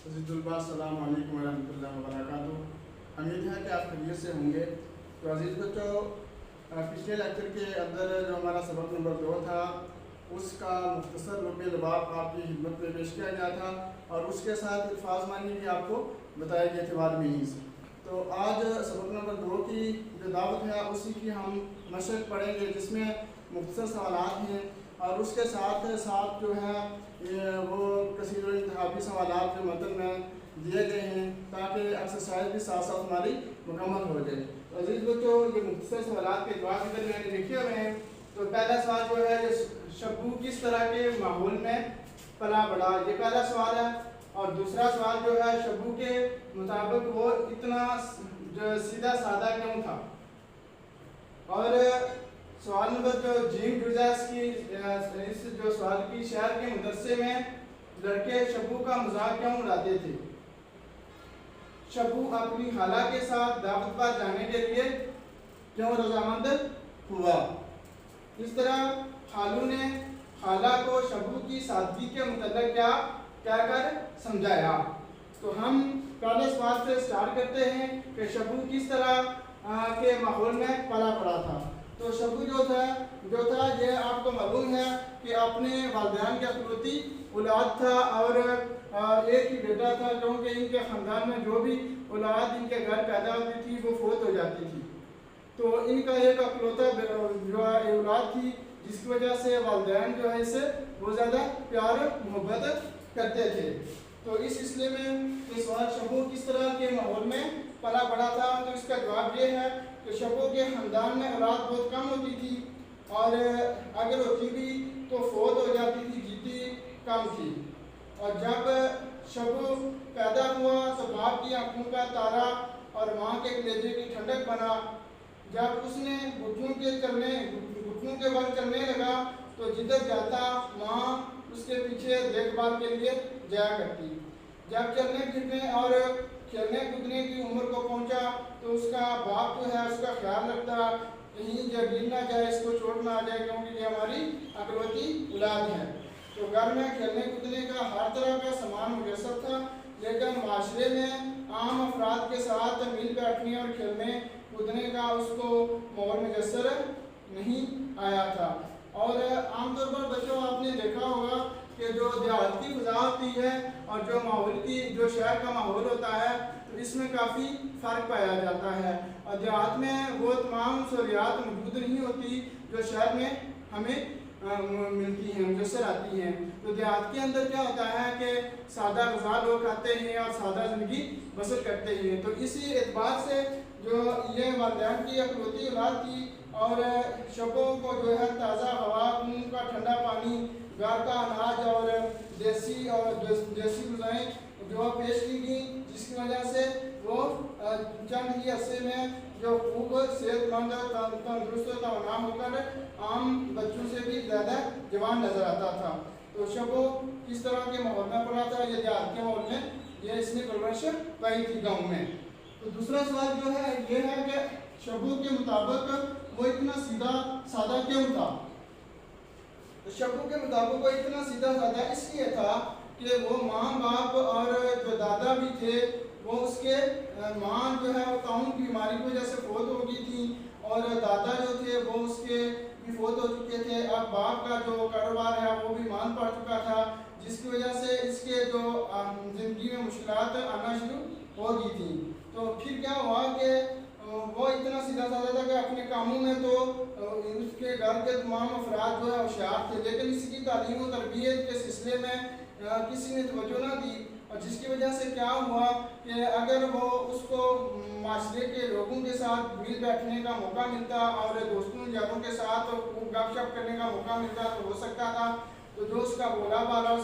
अस्सलाम वालेकुम रहमतुल्लाहि व बरकातुहू। उम्मीद है कि आप खैरियत से होंगे। तो अजीज़ बच्चों, पिछले लेक्चर के अंदर जो हमारा सबक नंबर 2 था उसका मुख्तसर रुबे लबाब आपकी खिदमत में पेश किया गया था और उसके साथ अल्फाज मानी भी आपको बताए गए थे बाद में ही से। तो आज सबक नंबर 2 की जो दावत है उसी की हम मशक पढ़ेंगे, जिसमें मुख्तसर सवालात हैं और उसके साथ साथ जो है वो कसीर इंतखाबी सवालात जो मतन में दिए गए हैं ताकि एक्सरसाइज भी साथ साथ हमारी मुकम्मल हो जाए। तो अजीज़ बच्चों, ये मुख्तसर सवालात के जवाब इधर मैंने लिखे हुए हैं। तो पहला सवाल जो है, शब्बू किस तरह के माहौल में पला बढ़ा, ये पहला सवाल है। और दूसरा सवाल जो है, शब्बू के मुताबिक वो इतना जो सीधा साधा क्यों था। और सवाल नंबर जो जीम जुजास की इस जो सवाल की शहर के मदरसे में लड़के शब्बू का मजाक क्यों उड़ाते थे। शब्बू अपनी खाला के साथ दावत पर जाने के लिए क्यों रजामंद हुआ। इस तरह खालू ने खाला को शब्बू की सादगी के मुतल्लिक क्या कहकर समझाया। तो हम पहले सवाल से स्टार्ट करते हैं कि शब्बू किस तरह के माहौल में पला पड़ा था। तो शब्बू जो था ये आपको मालूम है कि अपने वालिदैन के अखलौती औलाद था और एक ही बेटा था, क्योंकि इनके ख़ानदान में जो भी औलाद इनके घर पैदा होती थी वो फौत हो जाती थी। तो इनका एक अखलौता जो औलाद थी, जिसकी वजह से वालिदैन जो है इससे बहुत ज़्यादा प्यार मोहब्बत करते थे। तो इस सिलसिले में इस सवाल शब्बू किस तरह के माहौल में पला बढ़ा था, तो इसका जवाब ये है कि शब्बू के ख़ानदान में औलाद बहुत कम होती थी और अगर होती भी तो फौत हो जाती थी, जीती कम थी। और जब शब्बू पैदा हुआ तो बाप की आंखों का तारा और माँ के कलेजे की ठंडक बना। जब उसने घुटनों के बल चलने लगा तो जिधर जाता माँ उसके पीछे देखभाल के लिए जाया करती। जब चलने फिरने और खेलने कूदने की उम्र को पहुंचा तो उसका बाप जो है उसका ख्याल रखता, कहीं जब गिर ना जाए, इसको चोट ना आ जाए, क्योंकि ये हमारी अकलौती औलाद है। तो घर में खेलने कूदने का हर तरह का सामान मुयसर था, लेकिन माशरे में आम अफराद के साथ मिल बैठने और खेलने कूदने का उसको माहौल मुयसर नहीं आया था। और आमतौर पर बच्चों आपने देखा होगा कि जो देहात की फ़ज़ा होती है और जो माहौल की जो शहर का माहौल होता है तो इसमें काफ़ी फ़र्क पाया जाता है। और देहात में वो तमाम सहूलियात मौजूद नहीं होती जो शहर में हमें मिलती हैं, मुयसर आती हैं। तो देहात के अंदर क्या होता है कि सादा ग़िज़ा लोग खाते हैं और सादा ज़िंदगी बसर करते हैं। तो इसी एतबार से जो ये वालिदैन की अकलौती औलाद थी और शब्बों को जो है ताज़ा हवा, उनका ठंडा पानी, घर का अनाज और देसी ग़िज़ाएँ जो पेश की गई, जिसकी वजह से वो चंद ही अरसे में जो खूब सेहतमंद तंदुरुस्त तवाना होकर आम बच्चों से भी ज़्यादा जवान नज़र आता था। तो शब्बू किस तरह के माहौल में पड़ा था, ये देहात के माहौल में ये इसने परवरिश पाई थी गाँव में। तो दूसरा सवाल जो है ये है कि शब्बू के मुताबिक वो इतना सीधा साधा क्यों था। तो शब्बू के मुताबिक वो इतना सीधा साधा इसलिए था कि वो माँ बाप और जो दादा भी थे वो उसके माँ जो है वो ताउन की बीमारी की वजह से फौत हो गई थी और दादा जो थे वो उसके भी फौत हो चुके थे। अब बाप का जो कारोबार है वो भी मान पड़ चुका था, जिसकी वजह से इसके जो ज़िंदगी में मुश्किलात आना शुरू हो गई थी। तो फिर क्या हुआ कि वो इतना सीधा साधा था कि अपने कामों में तो उसके घर के तमाम अफराद जो है होशियार थे, लेकिन इसकी तालीम और तरबियत के सिलसिले में किसी ने तवज्जो ना दी। और जिसकी वजह से क्या हुआ कि अगर वो उसको माशरे के लोगों के साथ मिल बैठने का मौका मिलता और दोस्तों यारों के साथ गपशप करने का मौका मिलता तो हो सकता था तो जो उसका बोला बाला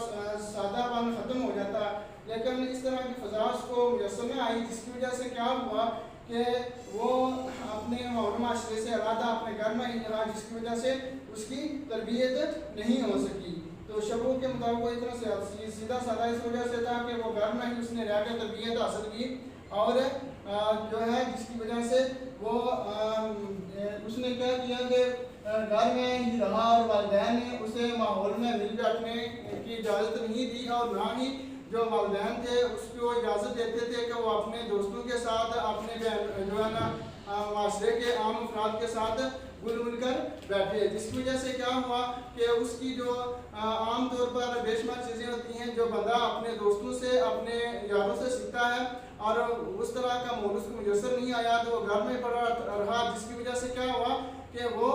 सादापन ख़त्म हो जाता, लेकिन इस तरह की फ़ज़ा उसको मुयस्सर में आई, जिसकी वजह से क्या हुआ कि वो अपने माहौल माशरे से अलग अपने घर में ही रहा, जिसकी वजह से उसकी तरबियत नहीं हो सकी। तो शब्बू के मुताबिक वो इतना सीधा साधा इस वजह से था कि वो घर में ही उसने रह कर तरबियत हासिल की और जो है जिसकी वजह से वो उसने क्या किया कि घर में ही रहा और वालिदैन ने उसे माहौल में मिल बैठने की इजाज़त नहीं दी और ना ही जो वालिदैन थे उसको इजाज़त देते थे कि वो अपने दोस्तों के साथ अपने जो है ना माशरे के आम अफराद के साथ घुल मिल कर बैठे, जिसकी वजह से क्या हुआ कि उसकी जो आम तौर पर बेशुमार चीज़ें होती हैं जो बंदा अपने दोस्तों से अपने यारों से सीखता है और उस तरह का माहौल उसको मुयसर नहीं आया तो वो घर में पड़ा रहा, जिसकी वजह से क्या हुआ कि वो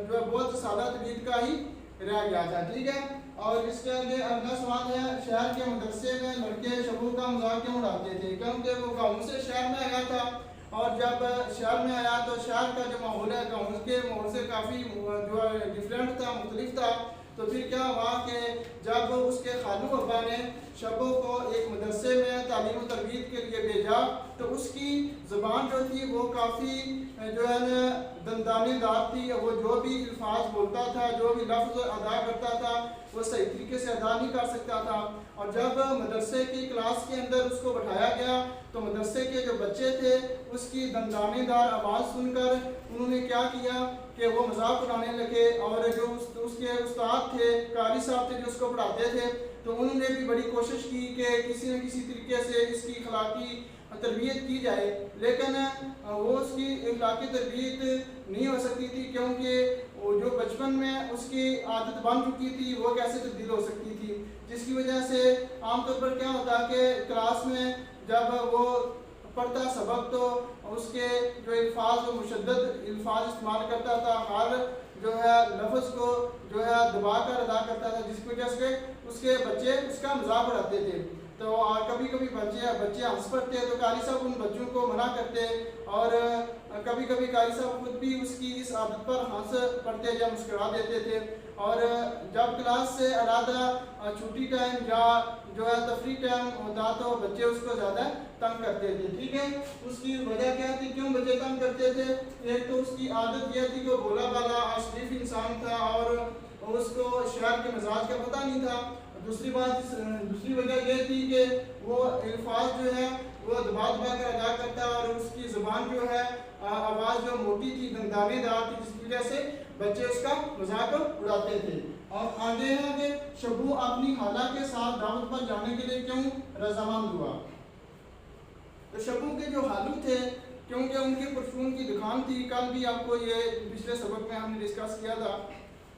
जो बहुत सादा तबीयत का ही रह गया था। ठीक है, और इसके आगे अगला सवाल है, शहर के मदरसे में लड़के शबू का मजाक क्यों उड़ाते थे? क्योंकि वो गाँव से शहर में आया था और जब शहर में आया तो शहर का जो माहौल है गाँव के माहौल से काफ़ी जो डिफरेंट था, मुख्तलिफ था। तो फिर क्या हुआ कि जब उसके खालू अब्बा ने शबों को एक मदरसे में तालीम और तरबियत के लिए भेजा तो उसकी ज़बान जो थी वो काफ़ी जो है ना दंदानेदार थी। वो जो भी अल्फाज बोलता था, जो भी लफ्ज़ अदा करता था वो सही तरीके से अदा नहीं कर सकता था। और जब मदरसे की क्लास के अंदर उसको बैठाया गया तो मदरसे के जो बच्चे थे उसकी दंदानेदार आवाज़ सुनकर उन्होंने क्या किया कि वो मजाक उड़ाने लगे और जो उसके उस्ताद थे, कारी साहब थे जो उसको पढ़ाते थे, तो उन्होंने भी बड़ी कोशिश की कि किसी न किसी तरीके से इसकी अखलाकी तरबियत की जाए, लेकिन वो उसकी अखलाकी तरबियत नहीं हो सकती थी क्योंकि वो जो बचपन में उसकी आदत बन चुकी थी वो कैसे तब्दील हो सकती थी। जिसकी वजह से आमतौर पर क्या होता कि क्लास में जब वो पढ़ता सबक तो उसके जो अल्फाज वो मुशद्दद अल्फाज इस्तेमाल करता था, हर जो है लफ्ज़ को जो है दबा कर अदा करता था, जिसकी वजह से उसके बच्चे उसका मजाक उड़ाते थे। तो कभी कभी बच्चे हंस पड़ते तो कारी साहब उन बच्चों को मना करते और कभी कभी कारी साहब खुद भी उसकी इस आदत पर हंस पड़ते या मुस्कुरा देते थे। और जब क्लास से अलग छुट्टी टाइम या जो है तफरी टाइम होता तो बच्चे उसको ज़्यादा तंग करते थे। ठीक है, उसकी वजह क्या थी, क्यों बच्चे तंग करते थे? एक तो उसकी आदत यह थी कि भोला भाला शरीफ इंसान था और उसको शहर के मिजाज का पता नहीं था। दूसरी वजह यह थी कि वो अल्फाज जो है वो दबा दबा कर अदा करता और उसकी ज़ुबान जो है आवाज़ जो मोटी थी, दंदानेदार थी, जिसकी वजह से बच्चे उसका मजाक उड़ाते थे। और आगे है कि शबू अपनी खाला के साथ दावत पर जाने के लिए क्यों रजामंद हुआ? तो शबू के जो खालू थे, क्योंकि उनकी परचून की दुकान थी, कल भी आपको ये पिछले सबक में हमने डिस्कस किया था,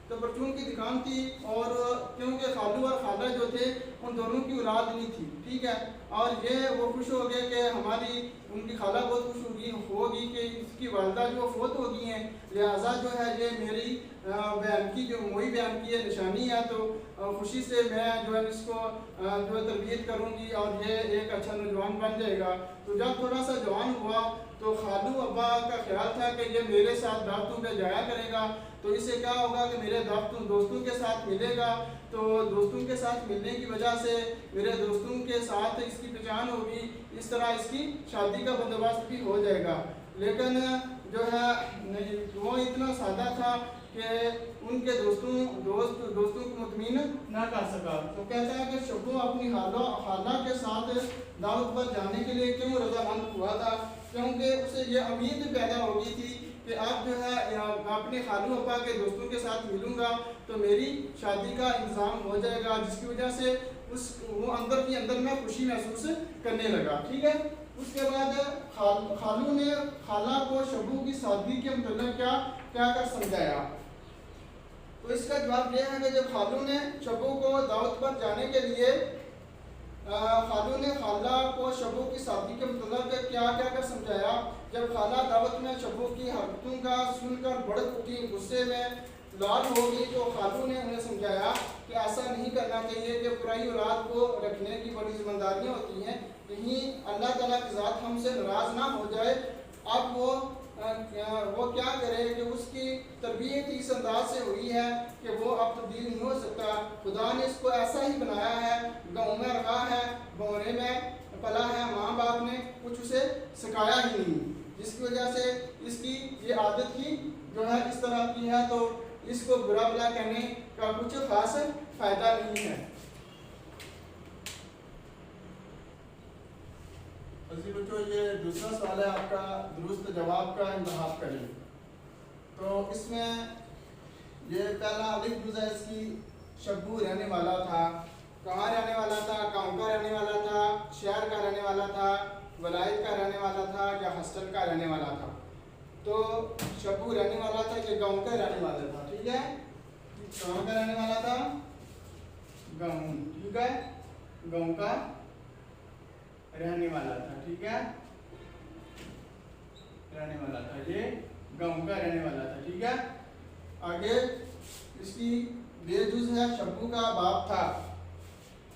तो परचून की दुकान थी और क्योंकि खालू और खाला जो थे उन दोनों की औलाद नहीं थी। ठीक है, और ये वो खुश हो गए कि उनकी खाला बहुत खुश होगी कि इसकी वालदा जो फोत हो गई हैं, लिहाजा जो है ये मेरी बयान की जो मोई बयान की है निशानी है, तो खुशी से मैं जो है इसको जो तरबियत करूँगी और ये एक अच्छा नौजवान बन जाएगा। तो जब थोड़ा सा जवान हुआ तो खालू अब्बा का ख्याल था कि ये मेरे साथ दावतों पे जाया करेगा, तो इससे क्या होगा कि मेरे दोस्तों के साथ मिलेगा, तो दोस्तों के साथ मिलने की वजह से मेरे दोस्तों के साथ इसकी पहचान होगी, इस तरह इसकी शादी का बंदोबस्त भी हो जाएगा। लेकिन जो है वो इतना सादा था कि उनके दोस्तों को मुतमीन ना कर सका। तो कहता है कि शबू अपनी खाला के साथ दावत पर जाने के लिए क्यों रजामंद हुआ था? क्योंकि उसे यह उम्मीद पैदा हो गई थी कि अब जो है अपने खालू अब्बा के दोस्तों के साथ मिलूंगा तो मेरी शादी का इंतज़ाम हो जाएगा, जिसकी वजह से वो अंदर ही अंदर में खुशी महसूस करने लगा। ठीक है, उसके बाद खालू ने खाला को शबू की सादगी के मतलब क्या कर समझाया? तो इसका जवाब यह है कि जब खालू ने शबू को दावत पर जाने के लिए खालू ने खाला को शबू की सादगी के मतलब क्या कर समझाया। जब खाला दावत में शबू की हरकतों का सुनकर भड़क उठी, गुस्से में लाल हो गई, तो खालू ने उन्हें समझाया कि ऐसा नहीं करना चाहिए कि पुरानी औलाद को रखने की बड़ी जिम्मेदारियां होती हैं, कहीं अल्लाह ताला की ज़ात हमसे नाराज़ ना हो जाए। अब वो क्या करे कि उसकी तरबियत इस अंदाज से हुई है कि वो अब तब्दील नहीं हो सकता। खुदा ने इसको ऐसा ही बनाया है, गाँव में रहा है, बौरे में पला है, माँ बाप ने कुछ उसे सिखाया ही नहीं, जिसकी वजह से इसकी ये आदत ही जो है इस तरह की है, तो इसको बुरा भला कहने का कुछ खास फायदा नहीं है। बच्चों, ये दूसरा सवाल है आपका, दुरुस्त जवाब का इंतखाब करें। तो इसमें ये पहला अलिफ जुज़ है इसकी, शब्बू रहने वाला था। कहाँ रहने वाला था? गाँव का रहने वाला था, शहर का रहने वाला था, वलायत का रहने वाला था या हॉस्टल का रहने वाला था? तो शब्बू रहने वाला था कि गाँव का रहने वाला था। ठीक है, कहाँ का रहने वाला था? गाँव। ठीक है, गाँव का रहने वाला था। ठीक है, रहने वाला था, ये गाँव का रहने वाला था। ठीक है, आगे इसकी बेजुज है। शब्बू का बाप था।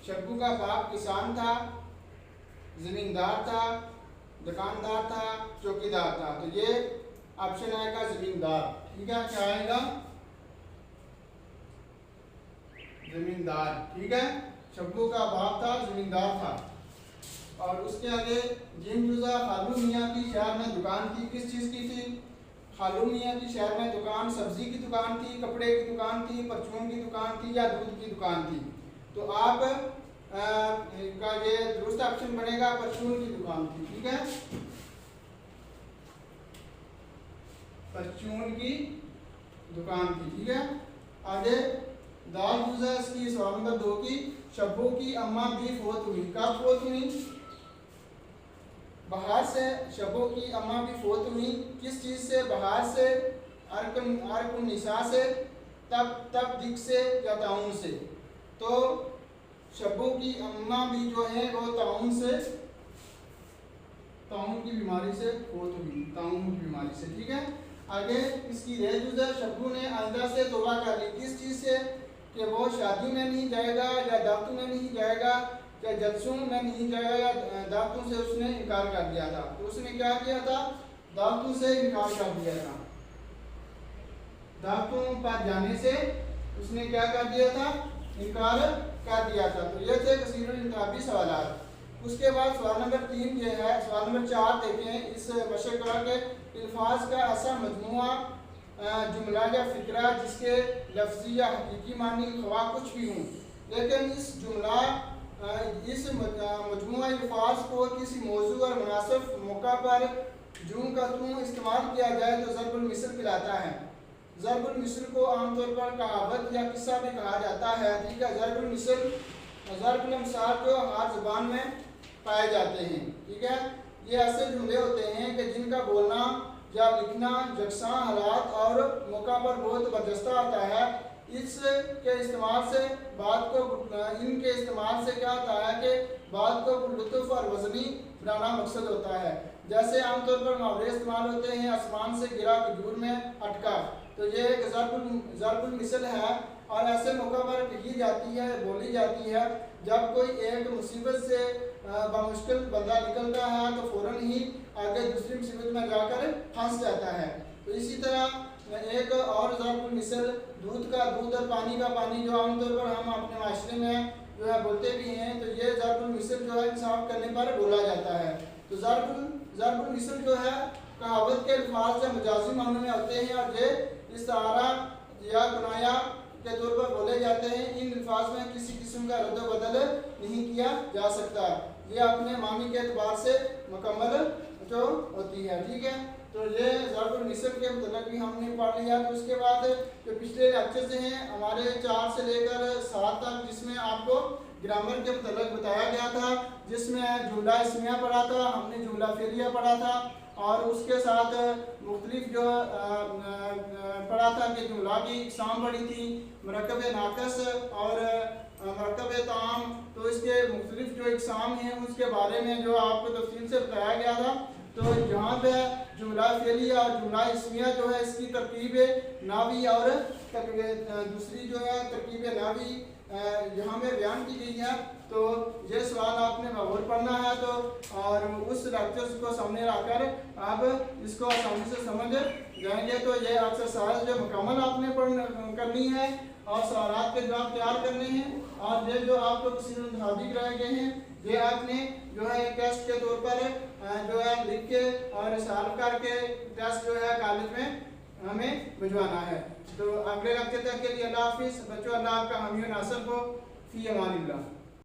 शब्बू का बाप किसान था, जमींदार था, दुकानदार था, चौकीदार था। तो ये ऑप्शन आएगा जमींदार। ठीक है, क्या आएगा? जमींदार। ठीक है, शब्बू का बाप था, जमींदार था। और उसके आगे जिन जुजा खालू मियाँ की शहर में दुकान थी, किस चीज़ की थी? खालू मियाँ की शहर में दुकान सब्जी की दुकान थी, कपड़े की दुकान थी, परचून की दुकान थी या दूध की दुकान थी? तो आप का ये दुरुस्त ऑप्शन बनेगा परचून की दुकान थी। ठीक है, परचून की दुकान थी। ठीक है, आगे दाल जुजा इसकी सवाल नंबर 2 की शब्बू की अम्मा भी फोत हुई। कब फोत हुई? बाहर से शब्बू की अम्मा भी फोत हुई। किस चीज़ से? बाहर से, अर्कुन निशा से, तब दिक से या ताउन से? तो शब्बू की अम्मा भी जो है वो ताउन से, ताउन की बीमारी से फोत हुई, ताउन की बीमारी से। ठीक है, आगे इसकी रेजुज़ा शब्बू ने आइंदा से तौबा कर ली। किस चीज़ से? कि वो शादी में नहीं जाएगा या दावतों में नहीं जाएगा या जलसों में नहीं जाएगा या दावतों से उसने इनकार कर दिया था। तो उसने क्या किया था? दावतों से इनकार कर दिया था। दावतों पर जाने से उसने क्या कर दिया था? इनकार कर दिया था। तो ये थे कसीरुल इंतखाबी सवालात। उसके बाद सवाल नंबर 3 ये है। सवाल नंबर 4 देखें। इस मशक़ा के अल्फाज का ऐसा मजमुआ जुमला या फिक्रा जिसके लफ्ज़ी या हकीकी मानी ख्वा कुछ भी हों, लेकिन इस जुमला इस मजमुआ अल्फाज को किसी मौजू और मुनासिब मौका पर जूं का तूं इस्तेमाल किया जाए तो ज़रबुल मिसल कहलाता है। ज़रबुल मिसल को आमतौर पर कहावत या किस्सा भी कहा जाता है। ठीक है, ज़रबुल मिसल, ज़रबुल अमसाल जो हर ज़बान में पाए जाते हैं। ठीक है, ये ऐसे जुमले होते हैं कि जिनका बोलना या लिखना यकसां हालात और मौका पर बहुत बर्जस्ता आता है। इसके इस्तेमाल से बात को, इनके इस्तेमाल से क्या होता है कि बात को लुत्फ़ और वज़नी बनाना मकसद होता है। जैसे आमतौर पर मुहावरे इस्तेमाल होते हैं, आसमान से गिरा खजूर में अटका। तो ये एक ज़रबुल मिसल है और ऐसे मौका पर लिखी जाती है, बोली जाती है जब कोई एक मुसीबत से बामुश्किल बंदा निकलता है तो फ़ौरन ही आगे दूसरी मुसीबत में जाकर फंस जाता है। तो इसी तरह एक और ज़रबुल मिसल दूध का दूध और पानी का पानी, जो आमतौर पर हम अपने माशरे में जो है बोलते भी हैं, तो ये ज़रबुल मिसल जो है इंसाफ करने पर बोला जाता है। तो ज़रबुल मिसल जो है कहावत के अल्फाज या मजाजी मानों में होते हैं और ये इस्तारा या कुनाया के तौर पर बोले जाते हैं। इन अल्फाज में किसी किस्म का रद्द बदल नहीं किया जा सकता, ये अपने मानी के एतबार से मुकम्मल जो होती है। ठीक है, तो ये ज़रबुल मिसल के मतलब भी हमने पढ़ लिया। तो उसके बाद जो पिछले लेक्चर से हैं हमारे 4 से लेकर 7 तक, जिसमें आपको ग्रामर के मतलब बताया गया था, जिसमें जुमला इस्मिया पढ़ा था, हमने जुमला फेलिया पढ़ा था और उसके साथ मुख्तलिफ जो पढ़ा था कि जुमला की इकसाम पढ़ी थी, मरकब नाकस और मरकब ताम। तो इसके मुख्तलिफ जो इकसाम हैं उसके बारे में जो आपको तफसील से बताया गया था। तो यहाँ पे जुमला फेलिया और जुमला इस्मिया जो है इसकी तरकीब नावी और दूसरी जो है तरकीब नावी यहाँ में बयान की गई है। तो ये सवाल आपने और पढ़ना है तो और उस लेक्चर्स को सामने रखकर आप इसको आसानी से समझ जाएंगे। तो ये एक्सरसाइज जो मुकम्मल आपने करनी है और सवालात के जवाब तैयार करने हैं और ये जो आपको किसी इंतखाबी कराए गए हैं ये आपने जो है टेस्ट के तौर पर जो है लिख के और सॉल्व करके टेस्ट जो है कॉलेज में हमें भिजवाना है। तो अगले लेक्चर तक के लिए अल्लाह हाफिज़ बच्चों। अल्लाह आपका हामी नासर को फी अमानिल्लाह।